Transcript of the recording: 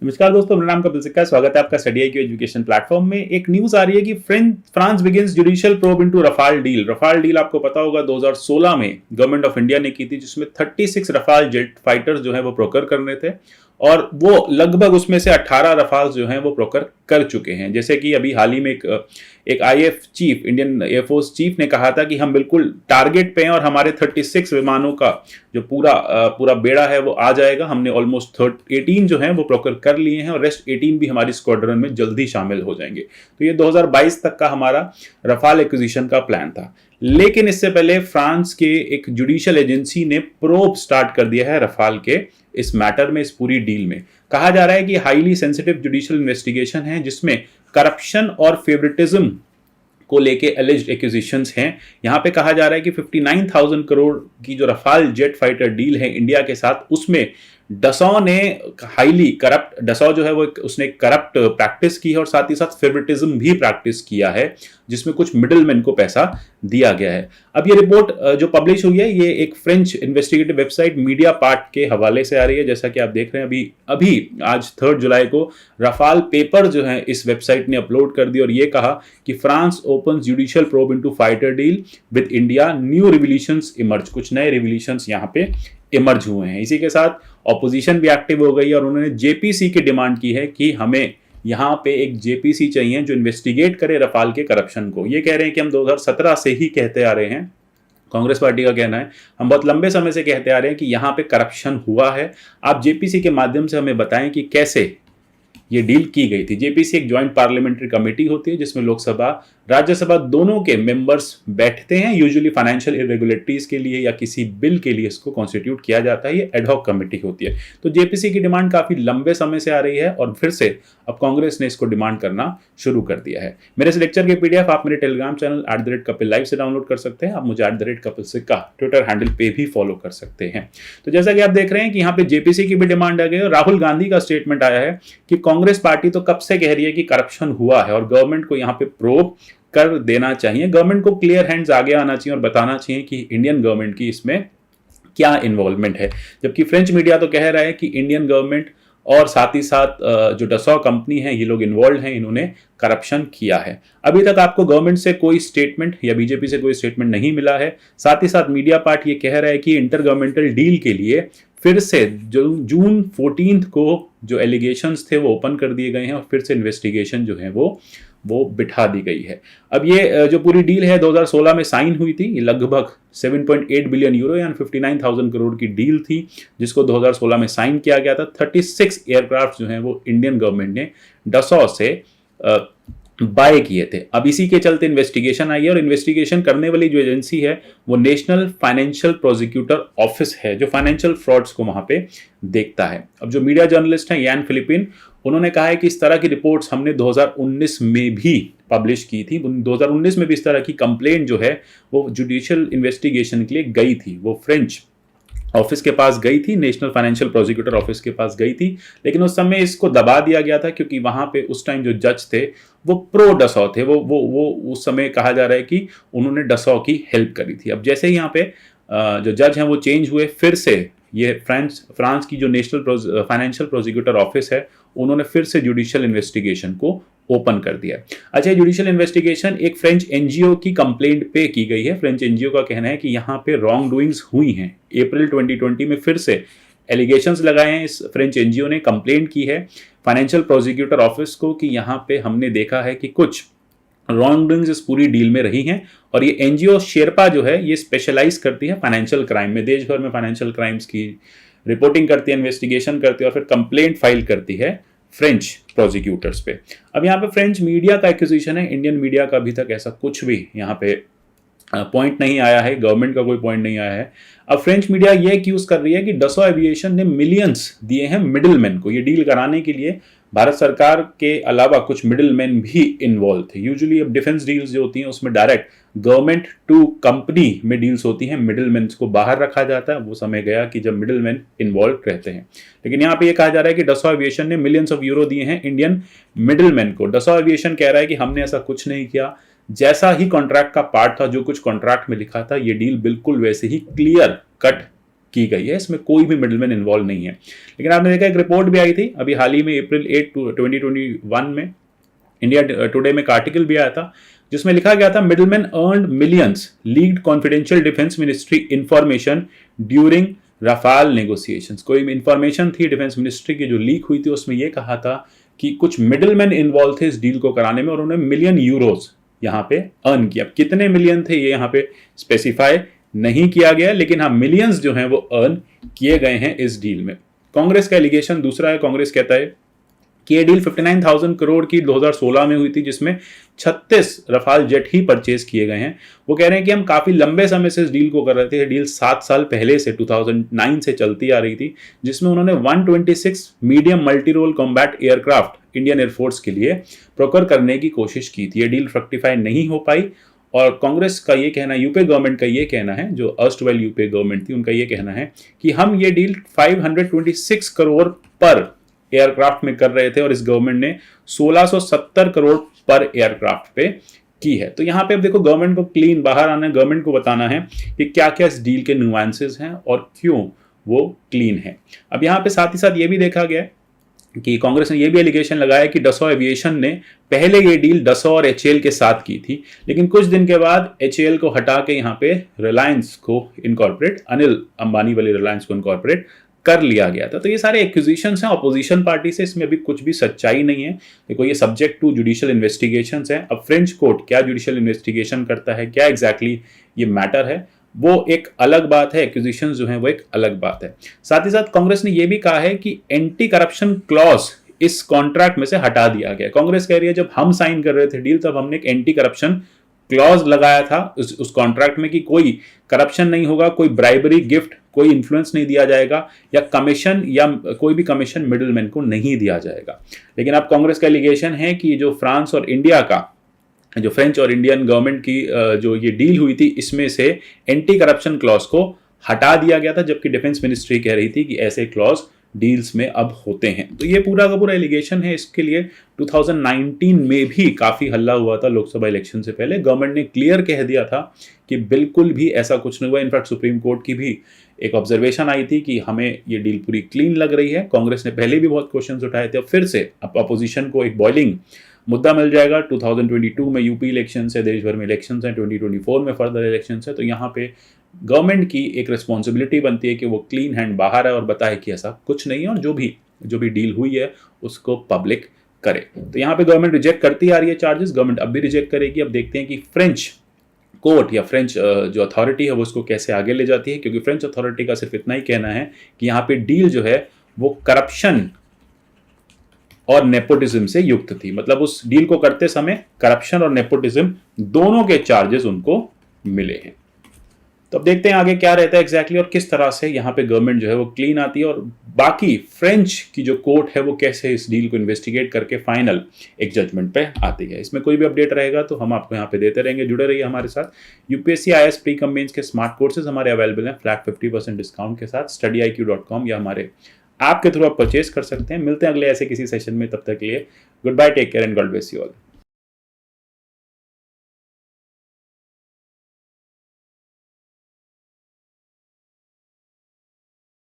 नमस्कार दोस्तों, मेरा नाम कपिल सिक्का है। स्वागत है आपका स्टडी IQ एजुकेशन प्लेटफॉर्म में। एक न्यूज आ रही है कि France begins judicial probe into Rafale deal. Rafale deal आपको पता होगा 2016 में गवर्नमेंट ऑफ इंडिया ने की थी, जिसमें 36 रफाल जेट फाइटर्स जो है वो प्रोकर करने थे और वो लगभग उसमें से 18 रफाल जो हैं वो प्रोकर कर चुके हैं। जैसे कि अभी हाल ही में एक IAF chief, Indian air force chief ने कहा था कि हम बिल्कुल टारगेट पे हैं और हमारे 36 विमानों का जो पूरा बेड़ा है वो आ जाएगा। हमने ऑलमोस्ट 18 जो है वो प्रोकर कर लिए हैं और रेस्ट 18 भी हमारी स्क्वाड्रन में जल्दी शामिल हो जाएंगे। तो ये 2022 तक का हमारा रफाल एक्विजिशन का प्लान था। लेकिन इससे पहले फ्रांस के एक जुडिशियल एजेंसी ने प्रोब स्टार्ट कर दिया है रफाल के इस मैटर में, इस पूरी डील में। कहा जा रहा है कि हाईली सेंसिटिव जुडिशियल इन्वेस्टिगेशन है, जिसमें करप्शन और फेवरेटिज्म को लेके एलिज्ड एक्विजिशंस हैं। यहां पे कहा जा रहा है कि 59,000 करोड़ की जो रफाल जेट फाइटर डील है इंडिया के साथ, उसमें डसॉ ने हाईली करप्ट, डसॉ जो है वो उसने करप्ट प्रैक्टिस की है और साथ ही साथ फेवरेटिज्म भी प्रैक्टिस किया है, जिसमें कुछ मिडिलमैन को पैसा दिया गया है। अब ये रिपोर्ट जो पब्लिश हुई है, ये एक French investigative website media part के हवाले से आ रही है। जैसा कि आप देख रहे हैं, अभी आज 3 जुलाई को रफाल पेपर जो है इस वेबसाइट ने अपलोड कर दी और ये कहा कि France open judicial probe into fighter deal with India, new revelations emerge. कुछ नए रिविलेशंस यहाँ पे इमर्ज हुए हैं। इसी के साथ ऑपोजिशन भी एक्टिव हो गई है और उन्होंने JPC की डिमांड की है कि हमें यहाँ पे एक JPC चाहिए जो इन्वेस्टिगेट करे रफाल के करप्शन को। ये कह रहे हैं कि हम 2017 से ही कहते आ रहे हैं, कांग्रेस पार्टी का कहना है, हम बहुत लंबे समय से कहते आ रहे हैं कि यहाँ पे करप्शन हुआ है। आप JPC के माध्यम से हमें बताएं कि कैसे ये डील की गई थी। JPC एक ज्वाइंट पार्लियामेंट्री कमेटी होती है जिसमें लोकसभा राज्यसभा दोनों के मेंबर्स बैठते हैं। यूजुअली फाइनेंशियल इरेगुलरिटीज के लिए या किसी बिल के लिए इसको कॉन्स्टिट्यूट किया जाता है। ये एडहॉक कमेटी होती है। तो JPC की डिमांड काफी लंबे समय से आ रही है और फिर से अब कांग्रेस ने इसको डिमांड करना शुरू कर दिया है। मेरे इस लेक्चर के PDF आप मेरे टेलीग्राम चैनल @कपिल से डाउनलोड कर सकते हैं। आप मुझे @कपिल सिक्का ट्विटर हैंडल पे भी फॉलो कर सकते हैं। तो जैसा कि आप देख रहे हैं कि यहाँ पे JPC की भी डिमांड आ गई और राहुल गांधी का स्टेटमेंट आया है कि कांग्रेस पार्टी तो कब से कह रही है कि करप्शन हुआ है और गवर्नमेंट को यहाँ पे प्रोब कर देना चाहिए। गवर्नमेंट को क्लियर हैंड्स आगे आना चाहिए और बताना चाहिए कि इंडियन गवर्नमेंट की इसमें क्या इन्वॉल्वमेंट है। जबकि फ्रेंच मीडिया तो कह रहा है कि इंडियन गवर्नमेंट और साथ ही साथ जो डसॉ कंपनी है, ये लोग इन्वॉल्व हैं, इन्होंने करप्शन किया है। अभी तक आपको गवर्नमेंट से कोई स्टेटमेंट या बीजेपी से कोई स्टेटमेंट नहीं मिला है। साथ ही साथ मीडिया पार्ट ये कह रहा है कि इंटर गवर्नमेंटल डील के लिए फिर से जून 14 को जो एलिगेशंस थे वो ओपन कर दिए गए हैं और फिर से इन्वेस्टिगेशन जो है वो बिठा दी गई है। अब ये जो पूरी डील है 2016 में साइन हुई थी। ये लगभग 7.8 बिलियन यूरो यानी 59,000 करोड़ की डील थी, जिसको 2016 में साइन किया गया था। 36 एयरक्राफ्ट जो हैं वो इंडियन गवर्नमेंट ने डसॉ से बाय किए थे। अब इसी के चलते इन्वेस्टिगेशन आई है और इन्वेस्टिगेशन करने वाली जो एजेंसी है वो नेशनल फाइनेंशियल प्रोसिक्यूटर ऑफिस है, जो फाइनेंशियल फ्रॉड्स को वहां पे देखता है। अब जो मीडिया जर्नलिस्ट हैं यान फिलिपिन, उन्होंने कहा है कि इस तरह की रिपोर्ट्स हमने 2019 में भी पब्लिश की थी। 2019 में भी इस तरह की कंप्लेंट जो है वो जुडिशियल इन्वेस्टिगेशन के लिए गई थी। वो फ्रेंच ऑफिस के पास गई थी, नेशनल फाइनेंशियल प्रोसिक्यूटर ऑफिस के पास गई थी, लेकिन उस समय इसको दबा दिया गया था क्योंकि वहां पे उस टाइम जो जज थे वो प्रो डसॉ थे। वो उस समय कहा जा रहा है कि उन्होंने डसॉ की हेल्प करी थी। अब जैसे ही यहाँ पे जो जज हैं वो चेंज हुए, फिर से ये फ्रांस की जो नेशनल फाइनेंशियल प्रोसिक्यूटर ऑफिस है, उन्होंने फिर से जुडिशियल इन्वेस्टिगेशन को ओपन कर दिया। अच्छा, जुडिशियल इन्वेस्टिगेशन एक फ्रेंच एनजीओ की कंप्लेंट पे की गई है। फ्रेंच एनजीओ का कहना है कि यहाँ पे रॉन्ग डूइंग्स हुई हैं। अप्रैल 2020 में फिर से एलिगेशंस लगाए हैं। इस फ्रेंच एनजीओ ने कंप्लेंट की है फाइनेंशियल प्रोसिक्यूटर ऑफिस को कि यहाँ पे हमने देखा है कि कुछ रॉन्ग डूइंग्स इस पूरी डील में रही हैं। और ये एनजीओ शेरपा जो है ये स्पेशलाइज करती है फाइनेंशियल क्राइम में, देश भर में फाइनेंशियल क्राइम्स की रिपोर्टिंग करती है, इन्वेस्टिगेशन करती है और फिर कंप्लेंट फाइल करती है फ्रेंच प्रोसिक्यूटर्स पे। अब यहाँ पे फ्रेंच मीडिया का एक्विजिशन है, इंडियन मीडिया का अभी तक ऐसा कुछ भी यहाँ पे पॉइंट नहीं आया है, गवर्नमेंट का कोई पॉइंट नहीं आया है। अब फ्रेंच मीडिया ये एक्यूज कर रही है कि डसॉ एविएशन ने मिलियंस दिए हैं मिडिलमैन को। ये डील कराने के लिए भारत सरकार के अलावा कुछ मिडिलमैन भी इन्वॉल्व थे। यूजुअली अब डिफेंस डील्स जो होती हैं उसमें डायरेक्ट गवर्नमेंट टू कंपनी में डील्स होती हैं, मिडिलमैन को बाहर रखा जाता है। वो समय गया कि जब मिडिलमैन इन्वॉल्व रहते हैं। लेकिन यहाँ पे ये कहा जा रहा है कि डसॉ एविएशन ने मिलियंस ऑफ यूरो दिए हैं इंडियन मिडिलमैन को। डसॉ एविएशन कह रहा है कि हमने ऐसा कुछ नहीं किया, जैसा ही कॉन्ट्रैक्ट का पार्ट था, जो कुछ कॉन्ट्रैक्ट में लिखा था, ये डील बिल्कुल वैसे ही क्लियर कट की गई है, इसमें कोई भी मिडलमैन इन्वॉल्व नहीं है। लेकिन आपने देखा एक रिपोर्ट भी आई थी अभी हाल ही में अप्रैल 8 2021 में, इंडिया टुडे में एक आर्टिकल भी आया था जिसमें लिखा गया था middleman earned millions, leaked confidential defence ministry information during Rafale negotiations. कोई इंफॉर्मेशन थी डिफेंस मिनिस्ट्री की जो लीक हुई थी, उसमें यह कहा था कि कुछ मिडलमैन इन्वॉल्व थे इस डील को कराने में और उन्होंने मिलियन यूरोज यहाँ पे अर्न किया। कितने मिलियन थे ये यहाँ पे स्पेसिफाई नहीं किया गया, लेकिन हाँ मिलियंस जो हैं वो अर्न किए गए हैं इस डील में। कांग्रेस का एलिगेशन दूसरा है, कांग्रेस कहता है कि ये डील 59,000 करोड़ की 2016 में हुई थी जिसमें 36 रफाल जेट ही परचेज किए गए हैं। वो कह रहे हैं कि हम काफी लंबे समय से इस डील को कर रहे थे। डील 7 साल पहले से 2009 से चलती आ रही थी, जिसमें उन्होंने 126 medium multi role combat aircraft Indian air force के लिए प्रोक्योर करने की कोशिश की थी। ये डील फ्रक्टिफाई नहीं हो पाई और कांग्रेस का ये कहना, यूपीए गवर्नमेंट का ये कहना है, जो अर्स्टवाइल यूपीए गवर्नमेंट थी उनका ये कहना है कि हम ये डील 526 करोड़ पर एयरक्राफ्ट में कर रहे थे और इस गवर्नमेंट ने 1670 करोड़ पर एयरक्राफ्ट पे की है। तो यहाँ पे अब देखो गवर्नमेंट को क्लीन बाहर आना है, गवर्नमेंट को बताना है कि क्या क्या इस डील के नुआंसेस हैं और क्यों वो क्लीन है। अब यहाँ पे साथ ही साथ ये भी देखा गया कि कांग्रेस ने यह भी एलिगेशन लगाया कि डसो एविएशन ने पहले ये डील डसो और एचएएल के साथ की थी, लेकिन कुछ दिन के बाद एचएएल को हटा के यहाँ पे रिलायंस को इनकॉर्पोरेट, अनिल अंबानी वाली रिलायंस को इनकॉर्पोरेट कर लिया गया था। तो ये सारे एक्यूजिशंस हैं ऑपोजिशन पार्टी से, इसमें अभी कुछ भी सच्चाई नहीं है। देखो ये सब्जेक्ट टू जुडिशियल इन्वेस्टिगेशंस है। अब फ्रेंच कोर्ट क्या जुडिशियल इन्वेस्टिगेशन करता है, क्या एग्जैक्टली ये मैटर है, वो एक अलग बात है। एक्यूजिशंस जो है वो एक अलग बात है। साथ ही साथ कांग्रेस ने यह भी कहा है कि एंटी करप्शन क्लॉज इस कॉन्ट्रैक्ट में से हटा दिया गया। कांग्रेस कह रही है जब हम साइन कर रहे थे डील तब हमने एक एंटी करप्शन क्लॉज लगाया था उस कॉन्ट्रैक्ट में कि कोई करप्शन नहीं होगा, कोई ब्राइबरी, गिफ्ट, कोई इन्फ्लुएंस नहीं दिया जाएगा या कमीशन या कोई भी कमीशन मिडिलमैन को नहीं दिया जाएगा। लेकिन अब कांग्रेस का एलिगेशन है कि जो फ्रांस और इंडिया का, जो फ्रेंच और इंडियन गवर्नमेंट की जो ये डील हुई थी इसमें से एंटी करप्शन क्लॉज को हटा दिया गया था, जबकि डिफेंस मिनिस्ट्री कह रही थी कि ऐसे क्लॉज डील्स में अब होते हैं। तो ये पूरा का पूरा एलिगेशन है। इसके लिए 2019 में भी काफी हल्ला हुआ था लोकसभा इलेक्शन से पहले। गवर्नमेंट ने क्लियर कह दिया था कि बिल्कुल भी ऐसा कुछ नहीं हुआ। इनफैक्ट सुप्रीम कोर्ट की भी एक ऑब्जर्वेशन आई थी कि हमें ये डील पूरी क्लीन लग रही है। कांग्रेस ने पहले भी बहुत क्वेश्चंस उठाए थे, अब फिर से अपोजिशन को एक बॉइलिंग मुद्दा मिल जाएगा। 2022 में यूपी इलेक्शन है, देश भर में इलेक्शन है, 2024 में फर्दर इलेक्शन है। तो यहाँ पे गवर्नमेंट की एक रिस्पॉन्सिबिलिटी बनती है कि वो क्लीन हैंड बाहर है और बताए कि ऐसा कुछ नहीं है और जो भी डील हुई है उसको पब्लिक करे। तो यहाँ पे गवर्नमेंट रिजेक्ट करती आ रही है चार्जेस, गवर्नमेंट अब भी रिजेक्ट करेगी। अब देखते हैं कि फ्रेंच कोर्ट या फ्रेंच जो अथॉरिटी है वो उसको कैसे आगे ले जाती है, क्योंकि फ्रेंच अथॉरिटी का सिर्फ इतना ही कहना है कि यहाँ पे डील जो है वो करप्शन और नेपोटिज्म से युक्त थी। मतलब उस डील को करते समय करप्शन और नेपोटिज्म दोनों के चार्जेस उनको मिले हैं। तो अब देखते हैं आगे क्या रहता है एग्जैक्टली और किस तरह से यहाँ पे गवर्नमेंट जो है वो क्लीन आती है और बाकी फ्रेंच की जो कोर्ट है वो कैसे इस डील को इन्वेस्टिगेट करके फाइनल एक जजमेंट पे आती है। इसमें कोई भी अपडेट रहेगा तो हम आपको यहाँ पे देते रहेंगे। जुड़े रहिए हमारे साथ। UPSC IAS pre cum mains के स्मार्ट कोर्सेज हमारे अवेलेबल हैं फ्लैट 50% डिस्काउंट के साथ। studiiq.com या हमारे ऐप के थ्रू आप परचेज कर सकते हैं। मिलते हैं अगले ऐसे किसी सेशन में, तब तक के लिए goodbye, take care and God bless you all.